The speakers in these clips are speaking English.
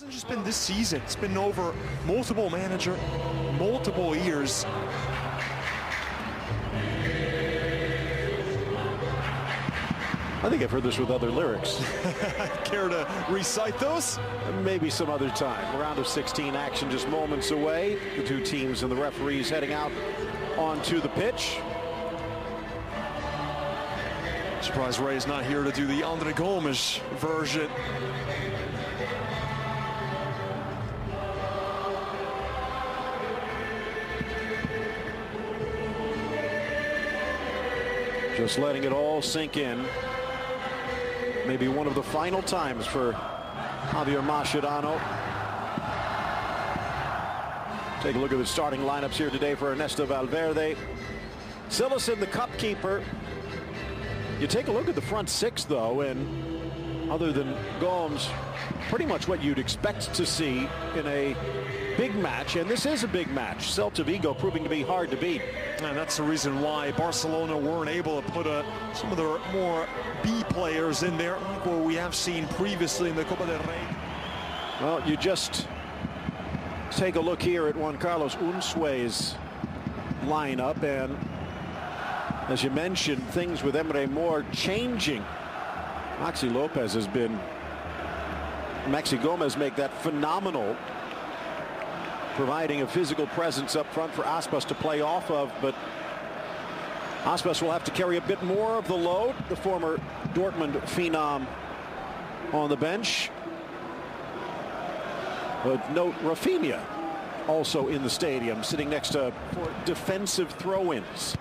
It hasn't just been this season, it's been over multiple managers, multiple years. I think I've heard this with other lyrics. Care to recite those? Maybe some other time. Round of 16 action just moments away. The two teams and the referees heading out onto the pitch. Surprised Ray's not here to do the Andre Gomes version. Just letting it all sink in. Maybe one of the final times for Javier Mascherano. Take a look at the starting lineups here today for Ernesto Valverde. Cillison, the cup keeper. You take a look at the front six, though, and other than Gomes, pretty much what you'd expect to see in a big match, and this is a big match. Celta Vigo proving to be hard to beat. And that's the reason why Barcelona weren't able to put some of their more B players in there, like what we have seen previously in the Copa del Rey. Well, you just take a look here at Juan Carlos Unzue's lineup, and as you mentioned, things with Emre Mor changing. Maxi Gomez make that phenomenal, providing a physical presence up front for Aspas to play off of, but Aspas will have to carry a bit more of the load. The former Dortmund phenom on the bench. But note Rafinha also in the stadium, sitting next to for defensive throw-ins.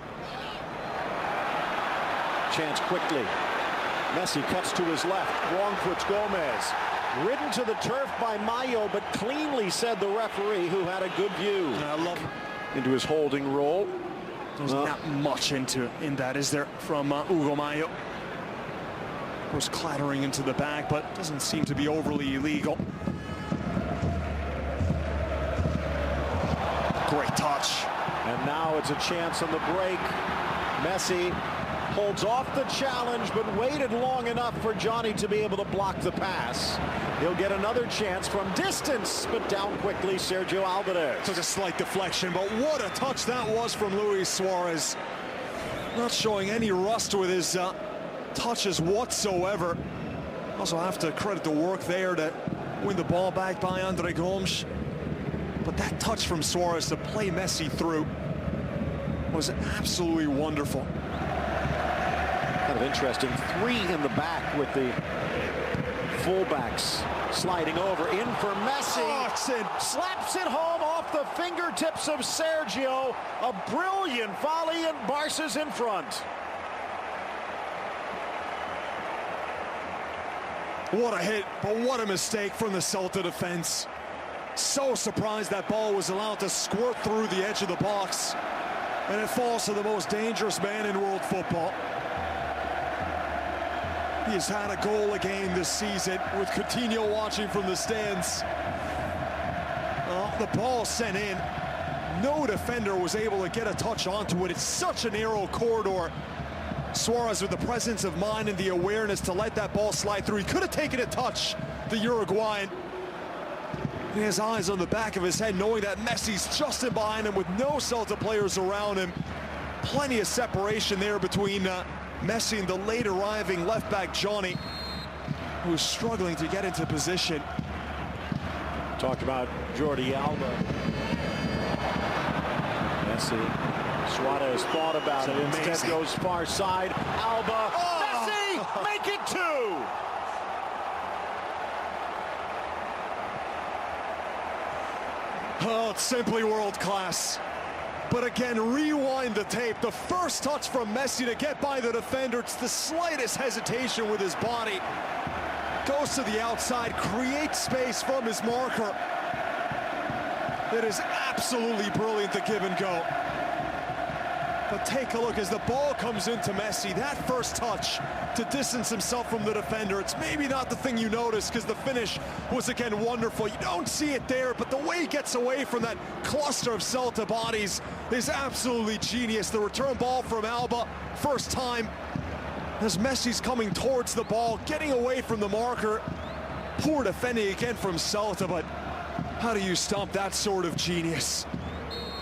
Chance quickly. Messi cuts to his left. Wrong foot Gomez. Ridden to the turf by Mayo, but cleanly, said the referee, who had a good view. I love into his holding role. There's not much in that, is there, from Hugo Mayo? Of course, clattering into the back, but doesn't seem to be overly illegal. Great touch. And now it's a chance on the break. Messi holds off the challenge, but waited long enough for Johnny to be able to block the pass. He'll get another chance from distance, but down quickly Sergio Alvarez. Took a slight deflection, but what a touch that was from Luis Suarez. Not showing any rust with his touches whatsoever. Also have to credit the work there to win the ball back by Andre Gomes. But that touch from Suarez to play Messi through was absolutely wonderful. Kind of interesting. Three in the back with the fullbacks sliding over. In for Messi. Oh, slaps it home off the fingertips of Sergio. A brilliant volley, and Barca's in front. What a hit, but what a mistake from the Celta defense. So surprised that ball was allowed to squirt through the edge of the box. And it falls to the most dangerous man in world football. He's had a goal a game this season, with Coutinho watching from the stands. The ball sent in. No defender was able to get a touch onto it. It's such a narrow corridor. Suarez with the presence of mind and the awareness to let that ball slide through. He could have taken a touch, the Uruguayan. He has eyes on the back of his head, knowing that Messi's just in behind him with no Celta players around him. Plenty of separation there between Messi and the late arriving left back Johnny, who is struggling to get into position. Talked about Jordi Alba. Messi, Suarez thought about it. Instead goes far side. Alba, Messi, make it two. Oh, it's simply world class. But again, rewind the tape. The first touch from Messi to get by the defender. It's the slightest hesitation with his body. Goes to the outside, creates space from his marker. It is absolutely brilliant, the give and go. But take a look as the ball comes into Messi. That first touch to distance himself from the defender. It's maybe not the thing you notice, because the finish was again wonderful. You don't see it there, but the way he gets away from that cluster of Celta bodies is absolutely genius. The return ball from Alba, first time, as Messi's coming towards the ball, getting away from the marker. Poor defending again from Celta, but how do you stop that sort of genius?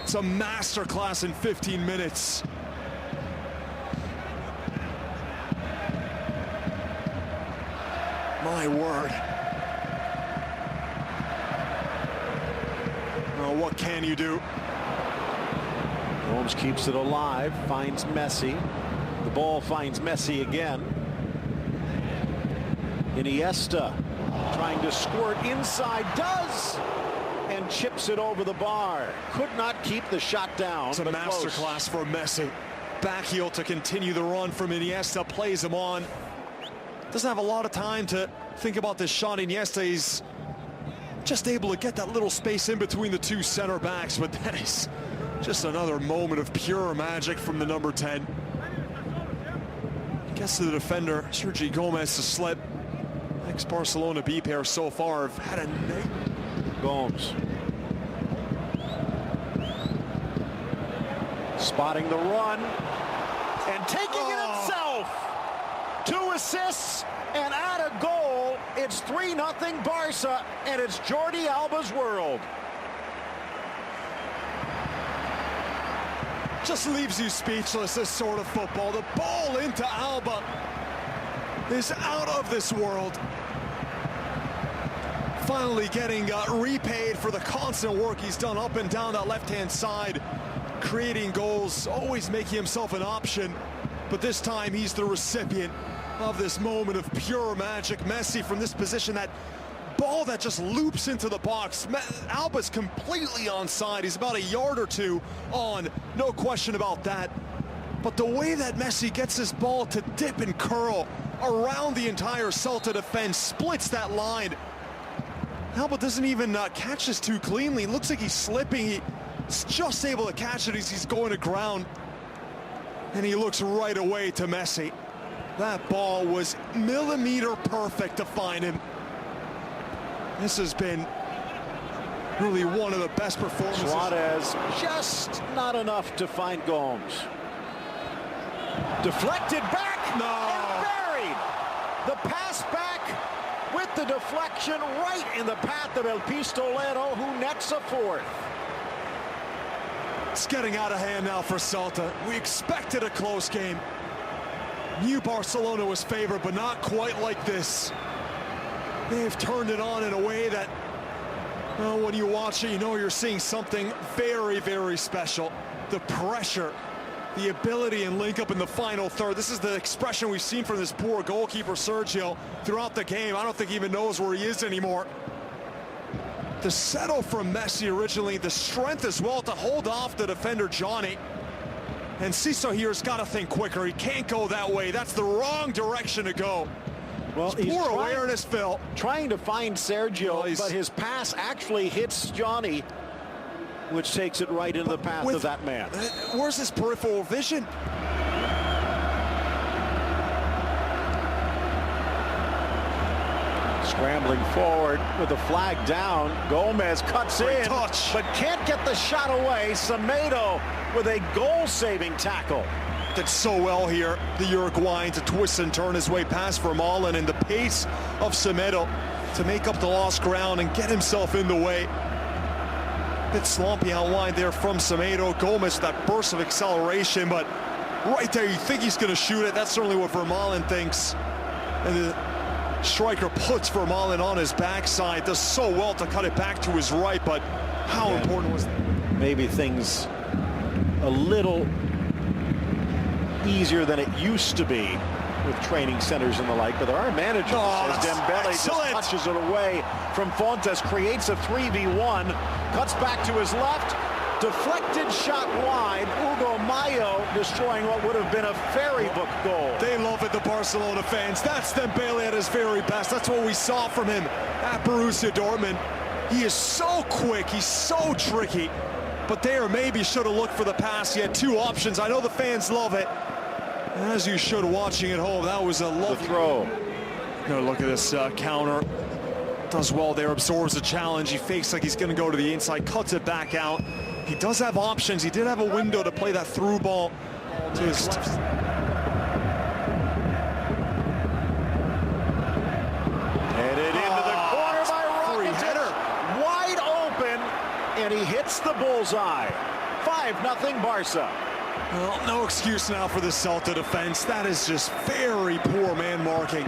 It's a masterclass in 15 minutes. My word. Oh, what can you do? Holmes keeps it alive, finds Messi. The ball finds Messi again. Iniesta trying to squirt inside, does, and chips it over the bar. Could not keep the shot down. It's a masterclass for Messi. Back heel to continue the run from Iniesta, plays him on. Doesn't have a lot of time to think about this shot. Iniesta, he's just able to get that little space in between the two center backs, but that is just another moment of pure magic from the number 10. Gets to the defender, Sergi Gomez, to slip. Ex-Barcelona B pair so far have had a night. Gomes spotting the run and taking it himself. 2 assists and add a goal. It's 3-0 Barca, and it's Jordi Alba's world. Just leaves you speechless, this sort of football. The ball into Alba is out of this world. Finally getting repaid for the constant work he's done up and down that left-hand side, creating goals, always making himself an option, but this time he's the recipient of this moment of pure magic. Messi from this position, that ball that just loops into the box. Alba's completely onside. He's about a yard or two on, no question about that. But the way that Messi gets this ball to dip and curl around the entire Celta defense, splits that line. Alba doesn't even catch this too cleanly. Looks like he's slipping. He's just able to catch it as he's going to ground. And he looks right away to Messi. That ball was millimeter perfect to find him. This has been really one of the best performances. Suarez just not enough to find Gomes. Deflected back and buried. The pass back with the deflection right in the path of El Pistolero, who nets a 4th. It's getting out of hand now for Celta. We expected a close game. Knew Barcelona was favored, but not quite like this. They've turned it on in a way that, well, when you watch it, you know you're seeing something very, very special. The pressure, the ability and link up in the final third. This is the expression we've seen from this poor goalkeeper, Sergio, throughout the game. I don't think he even knows where he is anymore. The settle from Messi originally, the strength as well to hold off the defender, Johnny. And Ciso here's got to think quicker. He can't go that way. That's the wrong direction to go. Well, he's poor awareness, Phil. Trying to find Sergio, but his pass actually hits Johnny, which takes it right into the path of that man. Where's his peripheral vision? Scrambling forward with the flag down. Gomez cuts in, but can't get the shot away. Semedo with a goal-saving tackle. Did so well here, the Uruguayan, to twist and turn his way past Vermaelen, and the pace of Semedo to make up the lost ground and get himself in the way. Bit sloppy out wide there from Semedo. Gomez, that burst of acceleration, but right there, you think he's going to shoot it. That's certainly what Vermaelen thinks. And the striker puts Vermaelen on his backside, does so well to cut it back to his right, but how important was that? Maybe things a little easier than it used to be with training centers and the like, but there are managers as Dembele just touches it away from Fontes, creates a 3v1, cuts back to his left, deflected shot wide. Hugo Mayo destroying what would have been a fairy book goal. They love it, the Barcelona fans. That's Dembele at his very best. That's what we saw from him at Borussia Dortmund. He is so quick, he's so tricky, but there maybe should have looked for the pass. He had 2 options. I know the fans love it, as you should watching at home. That was a lovely throw. Look at this counter. Does well there, absorbs the challenge. He fakes like he's going to go to the inside, cuts it back out. He does have options. He did have a window to play that through ball to his headed into the and he hits the bullseye. 5-0 Barca. Well, no excuse now for the Celta defense. That is just very poor man marking.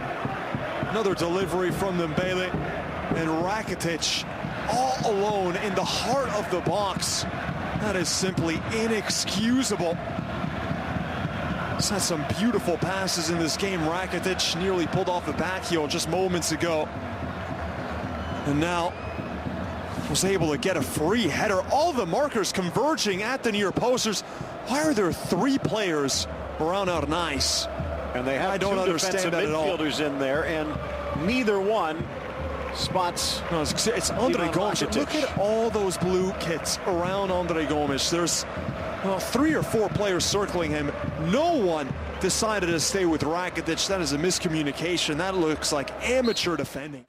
Another delivery from Dembele, and Rakitic all alone in the heart of the box. That is simply inexcusable. He's had some beautiful passes in this game. Rakitic nearly pulled off the back heel just moments ago. And now was able to get a free header. All the markers converging at the near posters. Why are there 3 players around out nice? And they have I don't understand that at all. Midfielders in there, and neither one spots. No, it's Andre Gomes. Look at all those blue kits around Andre Gomes. There's 3 or 4 players circling him. No one decided to stay with Rakitic. That is a miscommunication. That looks like amateur defending.